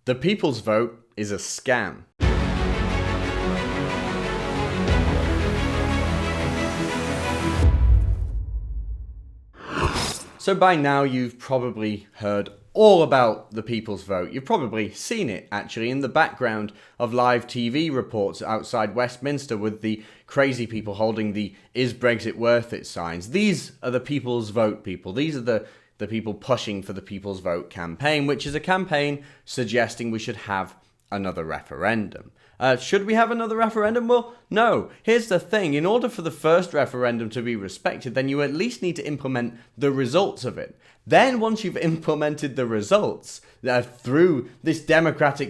The people's vote is a scam. So by now you've probably heard all about the people's vote. You've probably seen it actually in the background of live TV reports outside Westminster with the crazy people holding the "Is Brexit worth it" signs. These are the people's vote people. These are the people pushing for the people's vote campaign, which is a campaign suggesting we should have another referendum. Should we have another referendum? Well, no. Here's the thing. In order for the first referendum to be respected, then you at least need to implement the results of it. Then once you've implemented the results through this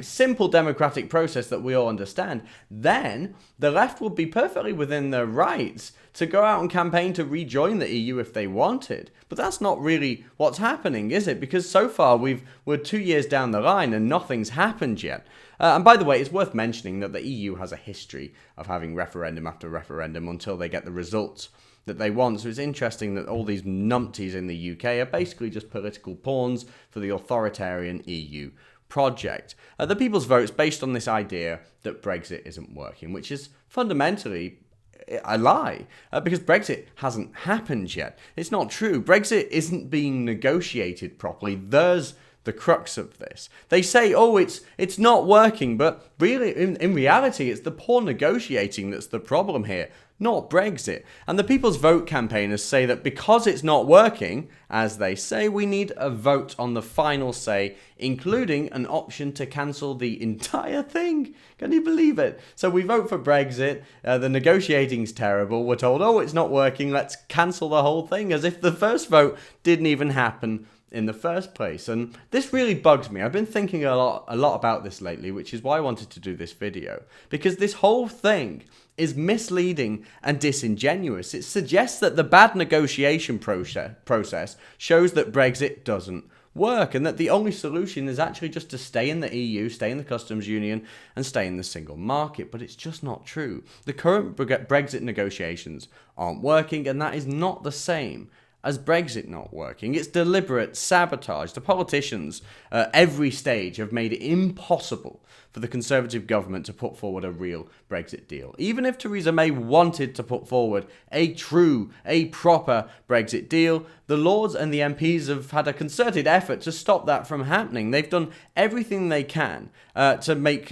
simple democratic process that we all understand, then the left would be perfectly within their rights to go out and campaign to rejoin the EU if they wanted. But that's not really what's happening, is it? Because so far we're 2 years down the line and nothing's happened yet. And by the way, it's worth mentioning that the EU has a history of having referendum after referendum until they get the results that they want. So it's interesting that all these numpties in the UK are basically just political pawns for the authoritarian EU project. The people's vote is based on this idea that Brexit isn't working, which is fundamentally a lie, because Brexit hasn't happened yet. It's not true. Brexit isn't being negotiated properly. There's the crux of this. They say, oh, it's not working, but really, in reality, it's the poor negotiating that's the problem here, not Brexit. And the People's Vote campaigners say that because it's not working, as they say, we need a vote on the final say, including an option to cancel the entire thing. Can you believe it? So we vote for Brexit, the negotiating's terrible, we're told, oh, it's not working, let's cancel the whole thing, as if the first vote didn't even happen in the first place. And this really bugs me. I've been thinking a lot about this lately, which is why I wanted to do this video, because this whole thing is misleading and disingenuous. It suggests that the bad negotiation process shows that Brexit doesn't work and that the only solution is actually just to stay in the EU, stay in the customs union and stay in the single market. But it's just not true. The current Brexit negotiations aren't working, and that is not the same as Brexit not working. It's deliberate sabotage. The politicians at every stage have made it impossible for the Conservative government to put forward a real Brexit deal. Even if Theresa May wanted to put forward a proper Brexit deal, the Lords and the MPs have had a concerted effort to stop that from happening. They've done everything they can to make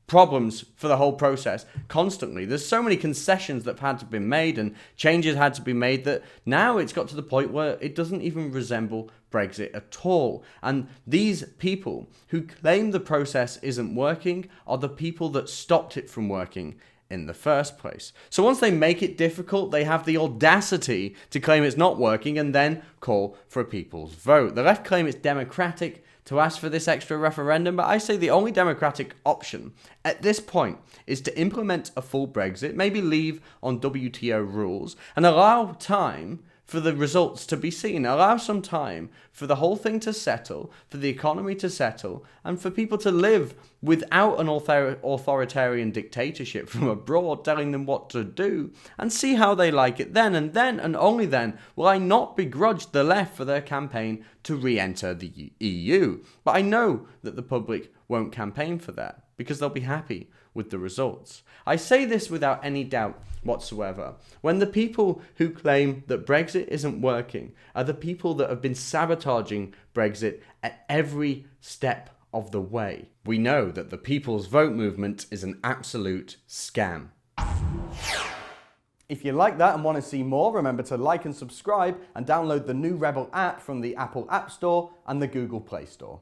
problems for the whole process constantly. There's so many concessions that have had to be made and changes had to be made that now it's got to the point where it doesn't even resemble Brexit at all. And these people who claim the process isn't working are the people that stopped it from working in the first place. So once they make it difficult, they have the audacity to claim it's not working and then call for a people's vote. The left claim it's democratic to ask for this extra referendum, but I say the only democratic option at this point is to implement a full Brexit, maybe leave on WTO rules, and allow time for the results to be seen. Allow some time for the whole thing to settle, for the economy to settle, and for people to live without an authoritarian dictatorship from abroad telling them what to do, and see how they like it then and only then will I not begrudge the left for their campaign to re-enter the EU. But I know that the public won't campaign for that because they'll be happy with the results. I say this without any doubt whatsoever. When the people who claim that Brexit isn't working are the people that have been sabotaging Brexit at every step of the way, we know that the People's Vote movement is an absolute scam. If you like that and want to see more, remember to like and subscribe and download the new Rebel app from the Apple App Store and the Google Play Store.